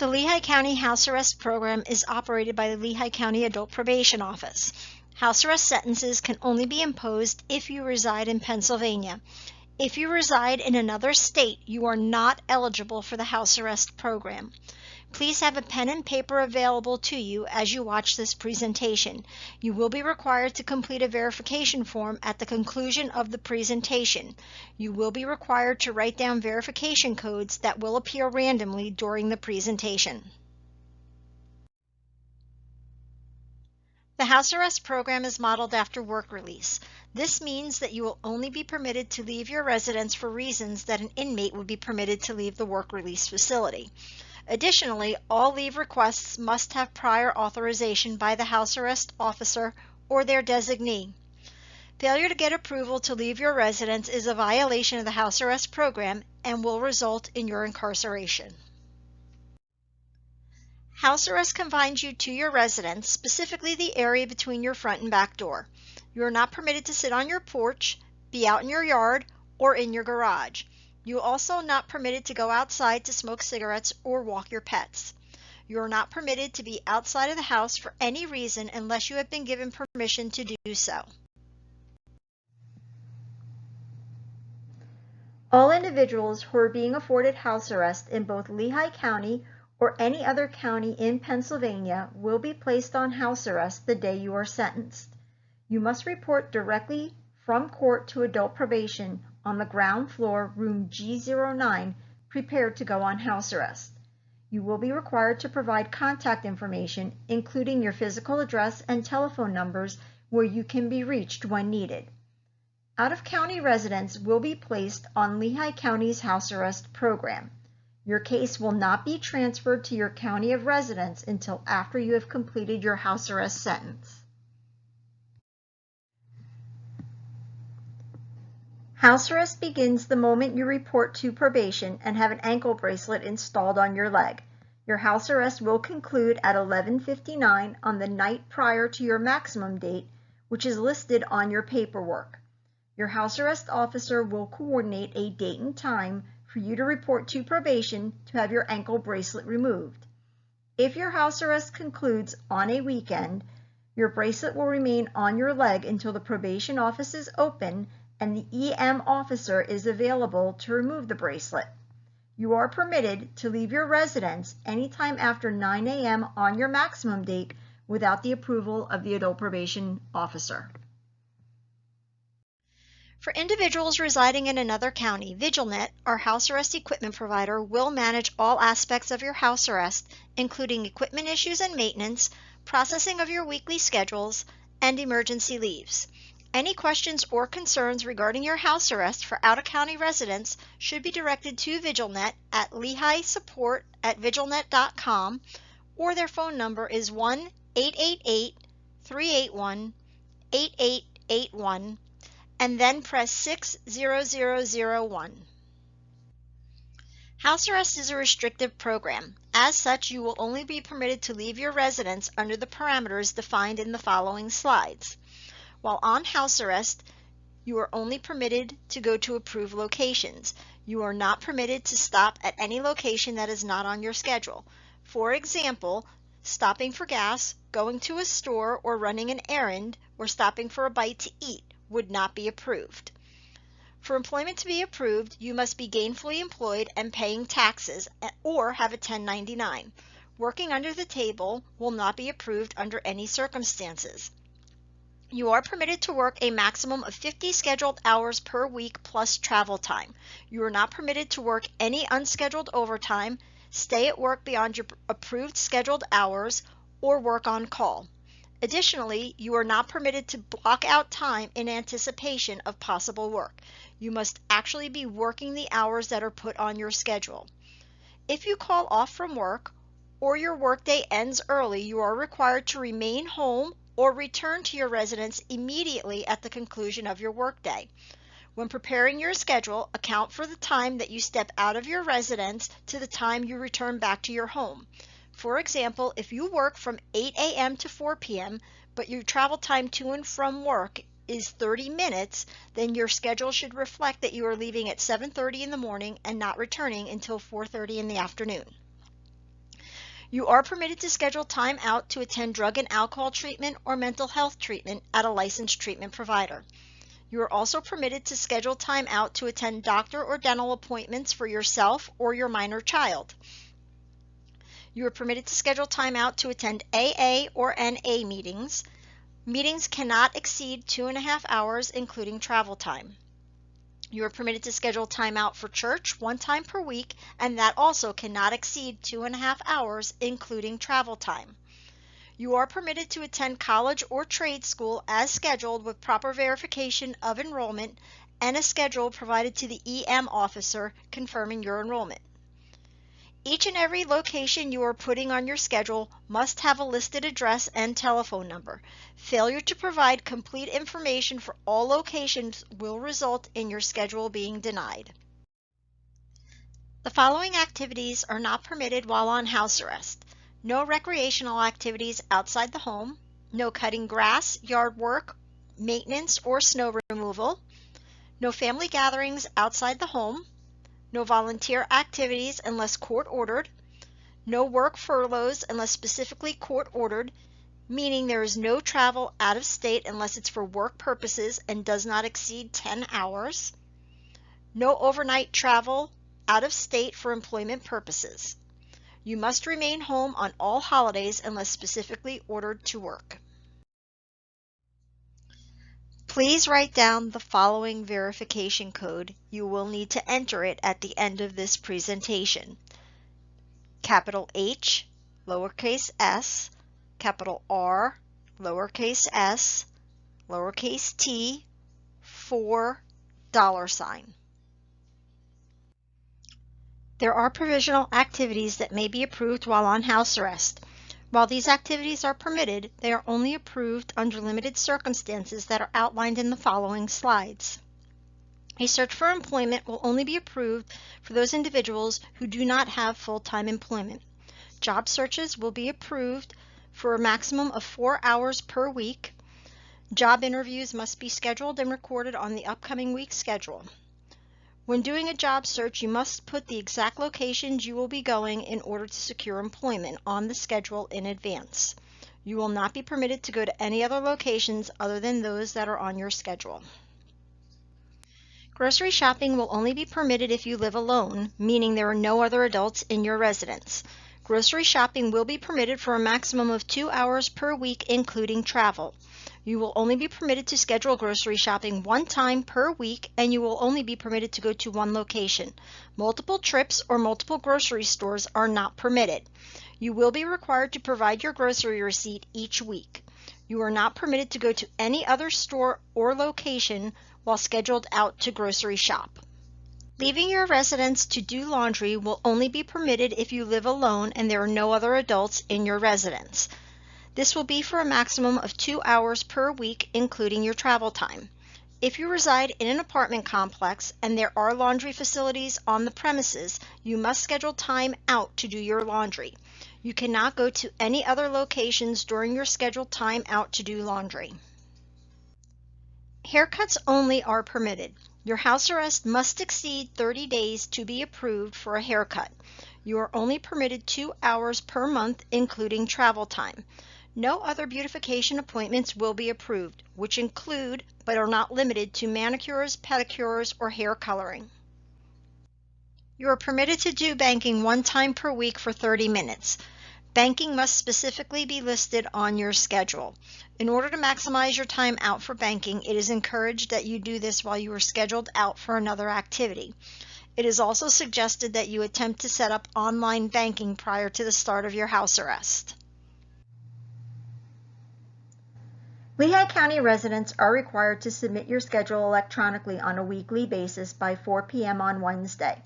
The Lehigh County House Arrest Program is operated by the Lehigh County Adult Probation Office. House arrest sentences can only be imposed if you reside in Pennsylvania. If you reside in another state, you are not eligible for the house arrest program. Please have a pen and paper available to you as you watch this presentation. You will be required to complete a verification form at the conclusion of the presentation. You will be required to write down verification codes that will appear randomly during the presentation. The house arrest program is modeled after work release. This means that you will only be permitted to leave your residence for reasons that an inmate would be permitted to leave the work release facility. Additionally, all leave requests must have prior authorization by the house arrest officer or their designee. Failure to get approval to leave your residence is a violation of the house arrest program and will result in your incarceration. House arrest confines you to your residence, specifically the area between your front and back door. You are not permitted to sit on your porch, be out in your yard, or in your garage. You are also not permitted to go outside to smoke cigarettes or walk your pets. You are not permitted to be outside of the house for any reason unless you have been given permission to do so. All individuals who are being afforded house arrest in both Lehigh County or any other county in Pennsylvania will be placed on house arrest the day you are sentenced. You must report directly from court to adult probation on the ground floor, room G09, prepared to go on house arrest. You will be required to provide contact information, including your physical address and telephone numbers where you can be reached when needed. Out-of-county residents will be placed on Lehigh County's house arrest program. Your case will not be transferred to your county of residence until after you have completed your house arrest sentence. House arrest begins the moment you report to probation and have an ankle bracelet installed on your leg. Your house arrest will conclude at 11:59 on the night prior to your maximum date, which is listed on your paperwork. Your house arrest officer will coordinate a date and time for you to report to probation to have your ankle bracelet removed. If your house arrest concludes on a weekend, your bracelet will remain on your leg until the probation office is open and the EM officer is available to remove the bracelet. You are permitted to leave your residence anytime after 9 a.m. on your maximum date without the approval of the adult probation officer. For individuals residing in another county, VigilNet, our house arrest equipment provider, will manage all aspects of your house arrest, including equipment issues and maintenance, processing of your weekly schedules, and emergency leaves. Any questions or concerns regarding your house arrest for out-of-county residents should be directed to VigilNet at lehighsupport@vigilnet.com, or their phone number is 1-888-381-8881, and then press 60001. House arrest is a restrictive program. As such, you will only be permitted to leave your residence under the parameters defined in the following slides. While on house arrest, you are only permitted to go to approved locations. You are not permitted to stop at any location that is not on your schedule. For example, stopping for gas, going to a store, or running an errand, or stopping for a bite to eat would not be approved. For employment to be approved, you must be gainfully employed and paying taxes or have a 1099. Working under the table will not be approved under any circumstances. You are permitted to work a maximum of 50 scheduled hours per week plus travel time. You are not permitted to work any unscheduled overtime, stay at work beyond your approved scheduled hours, or work on call. Additionally, you are not permitted to block out time in anticipation of possible work. You must actually be working the hours that are put on your schedule. If you call off from work or your workday ends early, you are required to remain home or return to your residence immediately at the conclusion of your workday. When preparing your schedule, account for the time that you step out of your residence to the time you return back to your home. For example, if you work from 8 a.m. to 4 p.m., but your travel time to and from work is 30 minutes, then your schedule should reflect that you are leaving at 7:30 in the morning and not returning until 4:30 in the afternoon. You are permitted to schedule time out to attend drug and alcohol treatment or mental health treatment at a licensed treatment provider. You are also permitted to schedule time out to attend doctor or dental appointments for yourself or your minor child. You are permitted to schedule time out to attend AA or NA meetings. Meetings cannot exceed 2.5 hours, including travel time. You are permitted to schedule time out for church 1 time per week, and that also cannot exceed 2.5 hours, including travel time. You are permitted to attend college or trade school as scheduled with proper verification of enrollment and a schedule provided to the EM officer confirming your enrollment. Each and every location you are putting on your schedule must have a listed address and telephone number. Failure to provide complete information for all locations will result in your schedule being denied. The following activities are not permitted while on house arrest. No recreational activities outside the home, no cutting grass, yard work, maintenance, or snow removal, no family gatherings outside the home, no volunteer activities unless court ordered, no work furloughs unless specifically court ordered, meaning there is no travel out of state unless it's for work purposes and does not exceed 10 hours, no overnight travel out of state for employment purposes. You must remain home on all holidays unless specifically ordered to work. Please write down the following verification code. You will need to enter it at the end of this presentation. Capital H, lowercase s, capital R, lowercase s, lowercase t, $4. There are provisional activities that may be approved while on house arrest. While these activities are permitted, they are only approved under limited circumstances that are outlined in the following slides. A search for employment will only be approved for those individuals who do not have full-time employment. Job searches will be approved for a maximum of 4 hours per week. Job interviews must be scheduled and recorded on the upcoming week's schedule. When doing a job search, you must put the exact locations you will be going in order to secure employment on the schedule in advance. You will not be permitted to go to any other locations other than those that are on your schedule. Grocery shopping will only be permitted if you live alone, meaning there are no other adults in your residence. Grocery shopping will be permitted for a maximum of 2 hours per week, including travel. You will only be permitted to schedule grocery shopping 1 time per week, and you will only be permitted to go to 1 location. Multiple trips or multiple grocery stores are not permitted. You will be required to provide your grocery receipt each week. You are not permitted to go to any other store or location while scheduled out to grocery shop. Leaving your residence to do laundry will only be permitted if you live alone and there are no other adults in your residence. This will be for a maximum of 2 hours per week, including your travel time. If you reside in an apartment complex and there are laundry facilities on the premises, you must schedule time out to do your laundry. You cannot go to any other locations during your scheduled time out to do laundry. Haircuts only are permitted. Your house arrest must exceed 30 days to be approved for a haircut. You are only permitted 2 hours per month, including travel time. No other beautification appointments will be approved, which include but are not limited to manicures, pedicures, or hair coloring. You are permitted to do banking 1 time per week for 30 minutes. Banking must specifically be listed on your schedule. In order to maximize your time out for banking, it is encouraged that you do this while you are scheduled out for another activity. It is also suggested that you attempt to set up online banking prior to the start of your house arrest. Lehigh County residents are required to submit your schedule electronically on a weekly basis by 4 p.m. on Wednesday.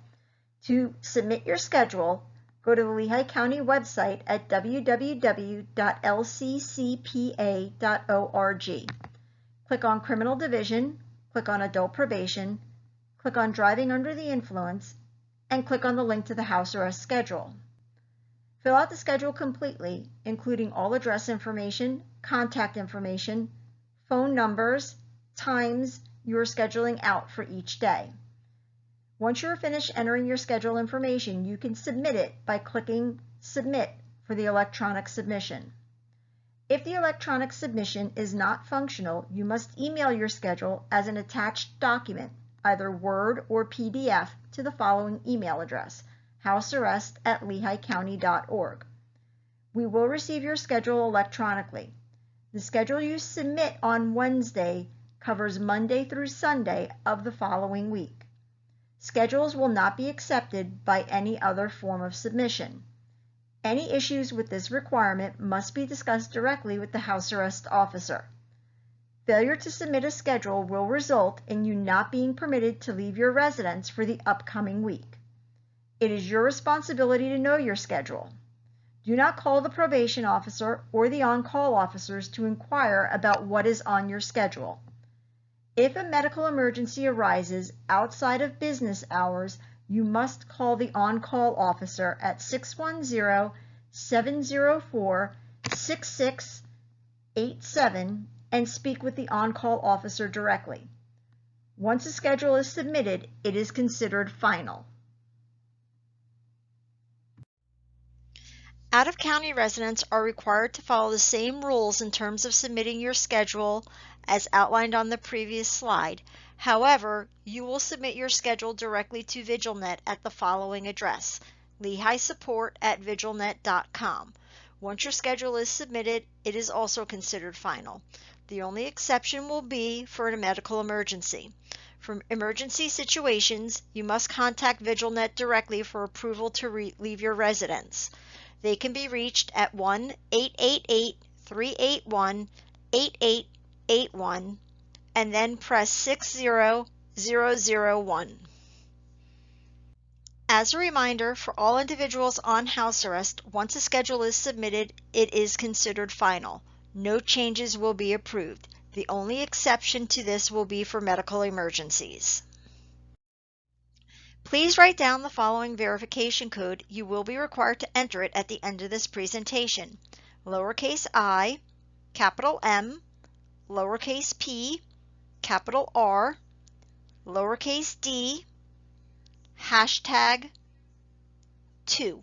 To submit your schedule, go to the Lehigh County website at www.lccpa.org. Click on Criminal Division, click on Adult Probation, click on Driving Under the Influence, and click on the link to the house arrest schedule. Fill out the schedule completely, including all address information, contact information, phone numbers, times you are scheduling out for each day. Once you are finished entering your schedule information, you can submit it by clicking Submit for the electronic submission. If the electronic submission is not functional, you must email your schedule as an attached document, either Word or PDF, to the following email address: housearrest@lehighcounty.org. We will receive your schedule electronically. The schedule you submit on Wednesday covers Monday through Sunday of the following week. Schedules will not be accepted by any other form of submission. Any issues with this requirement must be discussed directly with the house arrest officer. Failure to submit a schedule will result in you not being permitted to leave your residence for the upcoming week. It is your responsibility to know your schedule. Do not call the probation officer or the on-call officers to inquire about what is on your schedule. If a medical emergency arises outside of business hours, you must call the on-call officer at 610-704-6687 and speak with the on-call officer directly. Once a schedule is submitted, it is considered final. Out-of-county residents are required to follow the same rules in terms of submitting your schedule as outlined on the previous slide. However, you will submit your schedule directly to VigilNet at the following address: LehighSupport@vigilnet.com. Once your schedule is submitted, it is also considered final. The only exception will be for a medical emergency. For emergency situations, you must contact VigilNet directly for approval to leave your residence. They can be reached at 1-888-381-8881 and then press 60001. As a reminder, for all individuals on house arrest, once a schedule is submitted, it is considered final. No changes will be approved. The only exception to this will be for medical emergencies. Please write down the following verification code. You will be required to enter it at the end of this presentation: lowercase I, capital M, lowercase p, capital R, lowercase d, hashtag 2.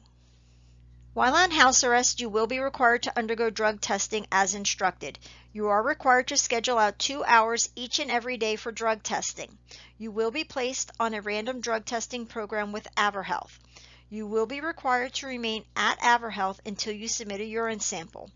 While on house arrest, you will be required to undergo drug testing as instructed. You are required to schedule out 2 hours each and every day for drug testing. You will be placed on a random drug testing program with AverHealth. You will be required to remain at AverHealth until you submit a urine sample.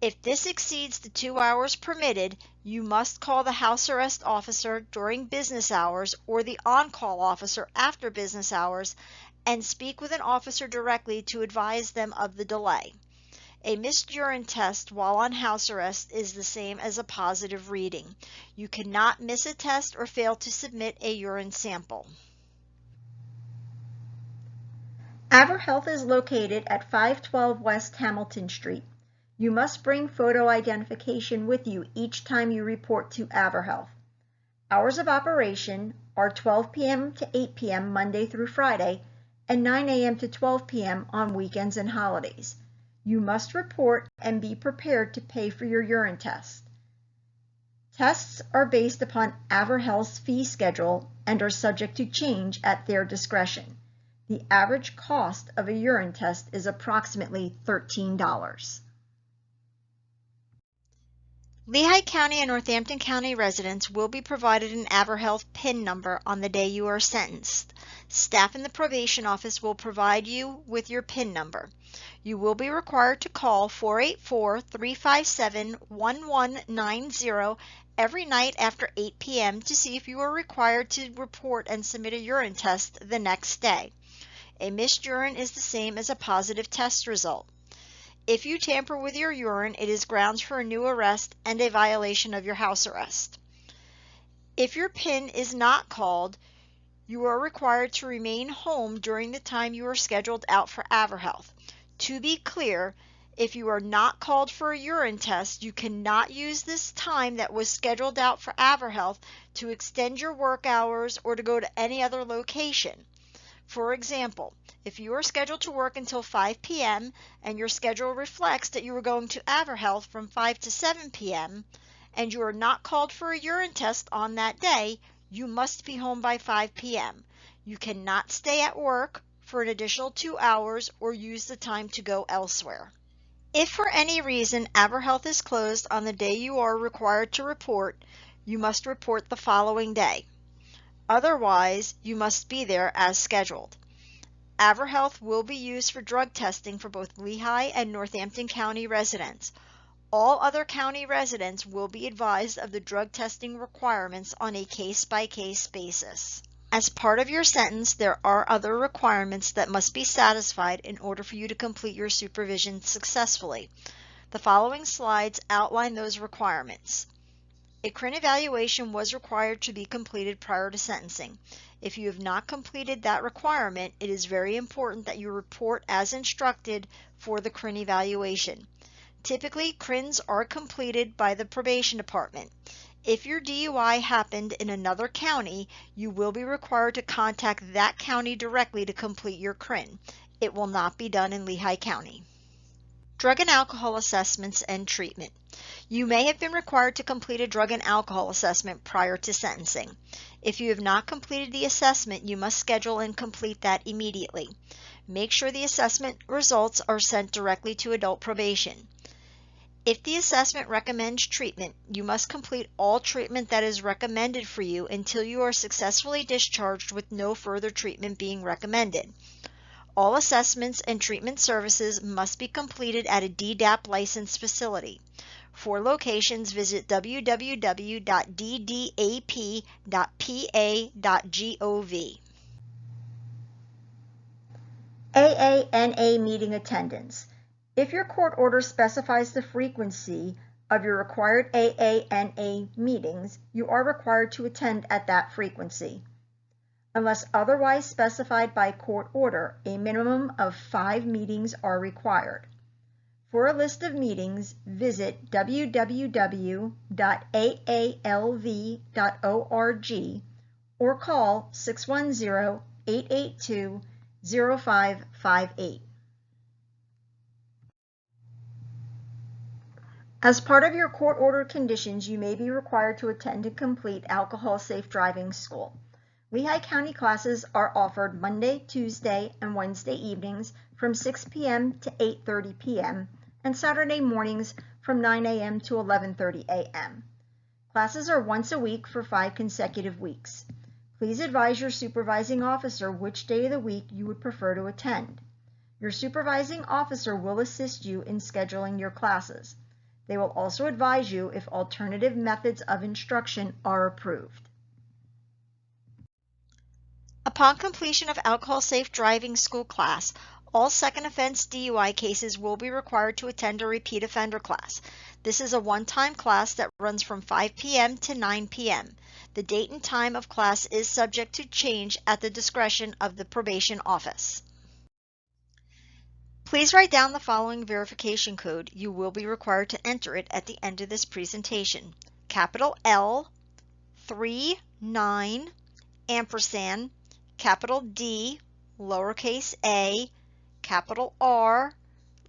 If this exceeds the 2 hours permitted, you must call the house arrest officer during business hours or the on-call officer after business hours and speak with an officer directly to advise them of the delay. A missed urine test while on house arrest is the same as a positive reading. You cannot miss a test or fail to submit a urine sample. AverHealth is located at 512 West Hamilton Street. You must bring photo identification with you each time you report to AverHealth. Hours of operation are 12 p.m. to 8 p.m. Monday through Friday and 9 a.m. to 12 p.m. on weekends and holidays. You must report and be prepared to pay for your urine test. Tests are based upon AverHealth's fee schedule and are subject to change at their discretion. The average cost of a urine test is approximately $13. Lehigh County and Northampton County residents will be provided an AverHealth PIN number on the day you are sentenced. Staff in the probation office will provide you with your PIN number. You will be required to call 484-357-1190 every night after 8 p.m. to see if you are required to report and submit a urine test the next day. A missed urine is the same as a positive test result. If you tamper with your urine, it is grounds for a new arrest and a violation of your house arrest. If your PIN is not called, you are required to remain home during the time you are scheduled out for AverHealth. To be clear, if you are not called for a urine test, you cannot use this time that was scheduled out for AverHealth to extend your work hours or to go to any other location. For example, if you are scheduled to work until 5 p.m. and your schedule reflects that you are going to AverHealth from 5 to 7 p.m. and you are not called for a urine test on that day, you must be home by 5 p.m. You cannot stay at work for an additional 2 hours or use the time to go elsewhere. If for any reason AverHealth is closed on the day you are required to report, you must report the following day. Otherwise, you must be there as scheduled. AverHealth will be used for drug testing for both Lehigh and Northampton County residents. All other county residents will be advised of the drug testing requirements on a case-by-case basis. As part of your sentence, there are other requirements that must be satisfied in order for you to complete your supervision successfully. The following slides outline those requirements. A CRIN evaluation was required to be completed prior to sentencing. If you have not completed that requirement, it is very important that you report as instructed for the CRIN evaluation. Typically, CRINs are completed by the probation department. If your DUI happened in another county, you will be required to contact that county directly to complete your CRIN. It will not be done in Lehigh County. Drug and alcohol assessments and treatment. You may have been required to complete a drug and alcohol assessment prior to sentencing. If you have not completed the assessment, you must schedule and complete that immediately. Make sure the assessment results are sent directly to adult probation. If the assessment recommends treatment, you must complete all treatment that is recommended for you until you are successfully discharged with no further treatment being recommended. All assessments and treatment services must be completed at a DDAP licensed facility. For locations, visit www.ddap.pa.gov. AANA meeting attendance. If your court order specifies the frequency of your required AANA meetings, you are required to attend at that frequency. Unless otherwise specified by court order, a minimum of 5 meetings are required. For a list of meetings, visit www.aalv.org or call 610-882-0558. As part of your court order conditions, you may be required to attend and complete alcohol safe driving school. Lehigh County classes are offered Monday, Tuesday, and Wednesday evenings from 6 p.m. to 8:30 p.m. and Saturday mornings from 9 a.m. to 11:30 a.m. Classes are once a week for 5 consecutive weeks. Please advise your supervising officer which day of the week you would prefer to attend. Your supervising officer will assist you in scheduling your classes. They will also advise you if alternative methods of instruction are approved. Upon completion of alcohol safe driving school class, all second offense DUI cases will be required to attend a repeat offender class. This is a one-time class that runs from 5 p.m. to 9 p.m. The date and time of class is subject to change at the discretion of the probation office. Please write down the following verification code. You will be required to enter it at the end of this presentation. Capital L 39 ampersand capital D lowercase a capital R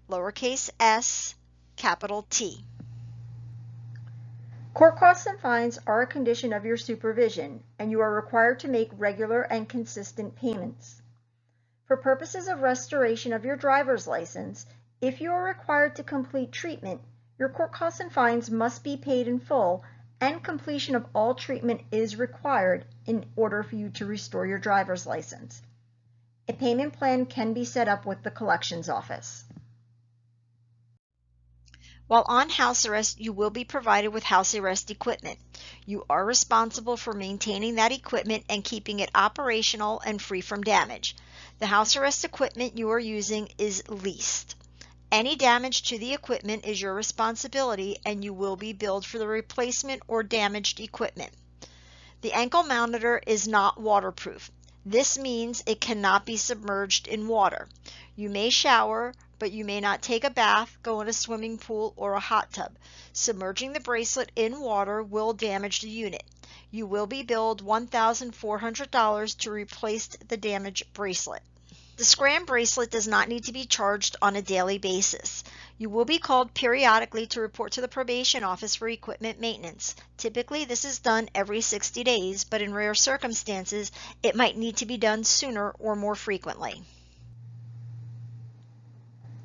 lowercase s capital T. Court costs and fines are a condition of your supervision, and you are required to make regular and consistent payments. For purposes of restoration of your driver's license, if you are required to complete treatment, your court costs and fines must be paid in full, and completion of all treatment is required in order for you to restore your driver's license. A payment plan can be set up with the collections office. While on house arrest, you will be provided with house arrest equipment. You are responsible for maintaining that equipment and keeping it operational and free from damage. The house arrest equipment you are using is leased. Any damage to the equipment is your responsibility, and you will be billed for the replacement or damaged equipment. The ankle monitor is not waterproof. This means it cannot be submerged in water. You may shower, but you may not take a bath, go in a swimming pool, or a hot tub. Submerging the bracelet in water will damage the unit. You will be billed $1,400 to replace the damaged bracelet. The Scram bracelet does not need to be charged on a daily basis. You will be called periodically to report to the probation office for equipment maintenance. Typically, this is done every 60 days, but in rare circumstances, it might need to be done sooner or more frequently.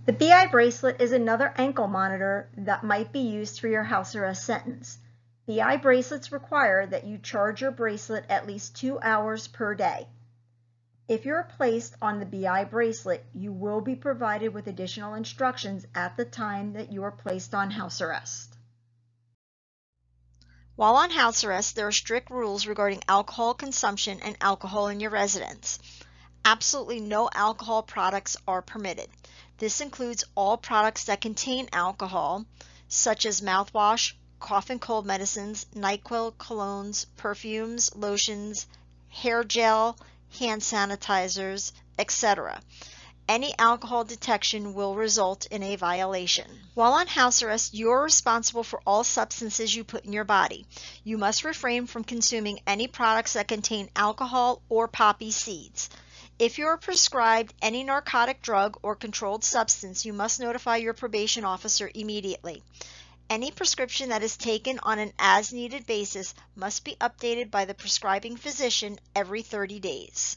The BI bracelet is another ankle monitor that might be used for your house arrest sentence. BI bracelets require that you charge your bracelet at least 2 hours per day. If you are placed on the BI bracelet, you will be provided with additional instructions at the time that you are placed on house arrest. While on house arrest, there are strict rules regarding alcohol consumption and alcohol in your residence. Absolutely no alcohol products are permitted. This includes all products that contain alcohol, such as mouthwash, cough and cold medicines, NyQuil, colognes, perfumes, lotions, hair gel, hand sanitizers, etc. Any alcohol detection will result in a violation. While on house arrest, you are responsible for all substances you put in your body. You must refrain from consuming any products that contain alcohol or poppy seeds. If you are prescribed any narcotic drug or controlled substance, you must notify your probation officer immediately. Any prescription that is taken on an as-needed basis must be updated by the prescribing physician every 30 days.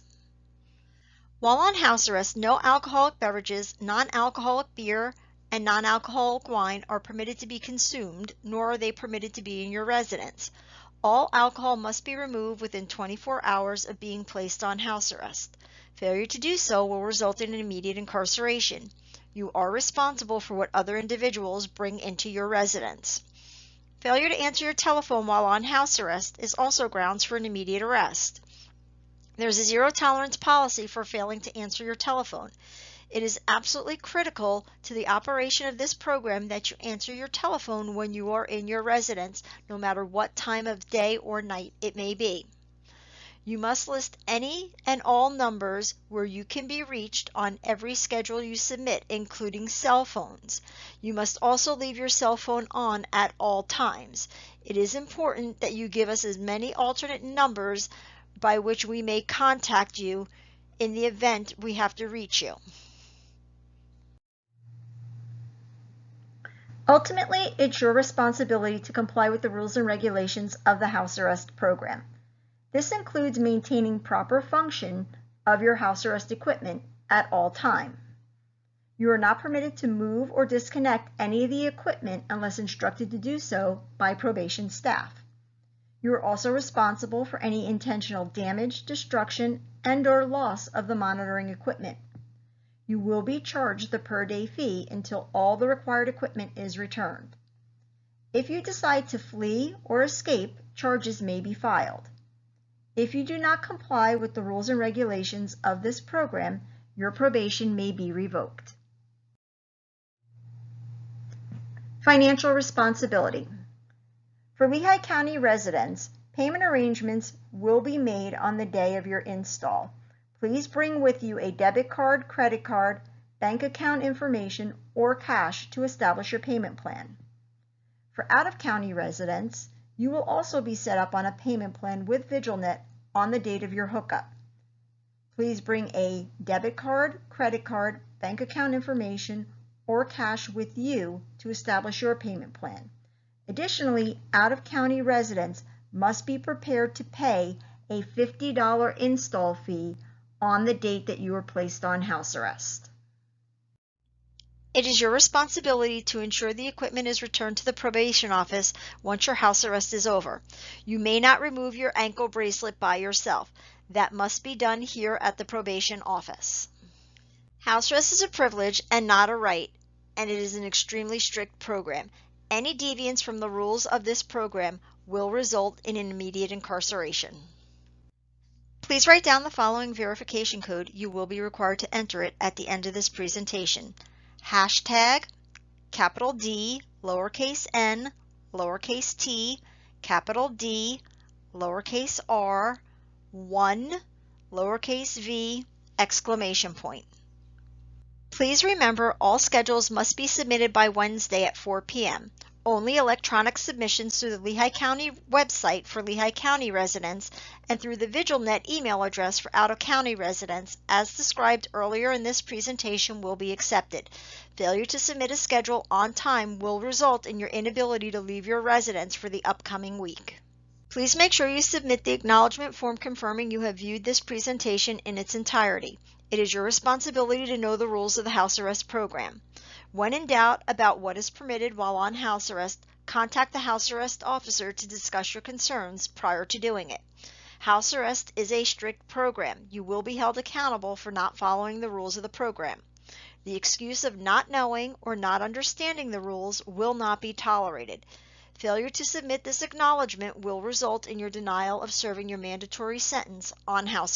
While on house arrest, no alcoholic beverages, non-alcoholic beer, and non-alcoholic wine are permitted to be consumed, nor are they permitted to be in your residence. All alcohol must be removed within 24 hours of being placed on house arrest. Failure to do so will result in an immediate incarceration. You are responsible for what other individuals bring into your residence. Failure to answer your telephone while on house arrest is also grounds for an immediate arrest. There's a zero-tolerance policy for failing to answer your telephone. It is absolutely critical to the operation of this program that you answer your telephone when you are in your residence, no matter what time of day or night it may be. You must list any and all numbers where you can be reached on every schedule you submit, including cell phones. You must also leave your cell phone on at all times. It is important that you give us as many alternate numbers by which we may contact you in the event we have to reach you. Ultimately, it's your responsibility to comply with the rules and regulations of the house arrest program. This includes maintaining proper function of your house arrest equipment at all time. You are not permitted to move or disconnect any of the equipment unless instructed to do so by probation staff. You are also responsible for any intentional damage, destruction, and/or loss of the monitoring equipment. You will be charged the per-day fee until all the required equipment is returned. If you decide to flee or escape, charges may be filed. If you do not comply with the rules and regulations of this program, your probation may be revoked. Financial responsibility. For Lehigh County residents, payment arrangements will be made on the day of your install. Please bring with you a debit card, credit card, bank account information, or cash to establish your payment plan. For out-of-county residents, you will also be set up on a payment plan with VigilNet on the date of your hookup. Please bring a debit card, credit card, bank account information, or cash with you to establish your payment plan. Additionally, out-of-county residents must be prepared to pay a $50 install fee on the date that you are placed on house arrest. It is your responsibility to ensure the equipment is returned to the probation office once your house arrest is over. You may not remove your ankle bracelet by yourself. That must be done here at the probation office. House arrest is a privilege and not a right, and it is an extremely strict program. Any deviance from the rules of this program will result in an immediate incarceration. Please write down the following verification code. You will be required to enter it at the end of this presentation. Hashtag, capital D, lowercase n, lowercase t, capital D, lowercase r, 1, lowercase v, exclamation point. Please remember all schedules must be submitted by Wednesday at 4 p.m. Only electronic submissions through the Lehigh County website for Lehigh County residents and through the VigilNet email address for out-of-county residents, as described earlier in this presentation, will be accepted. Failure to submit a schedule on time will result in your inability to leave your residence for the upcoming week. Please make sure you submit the acknowledgement form confirming you have viewed this presentation in its entirety. It is your responsibility to know the rules of the house arrest program. When in doubt about what is permitted while on house arrest, contact the house arrest officer to discuss your concerns prior to doing it. House arrest is a strict program. You will be held accountable for not following the rules of the program. The excuse of not knowing or not understanding the rules will not be tolerated. Failure to submit this acknowledgement will result in your denial of serving your mandatory sentence on house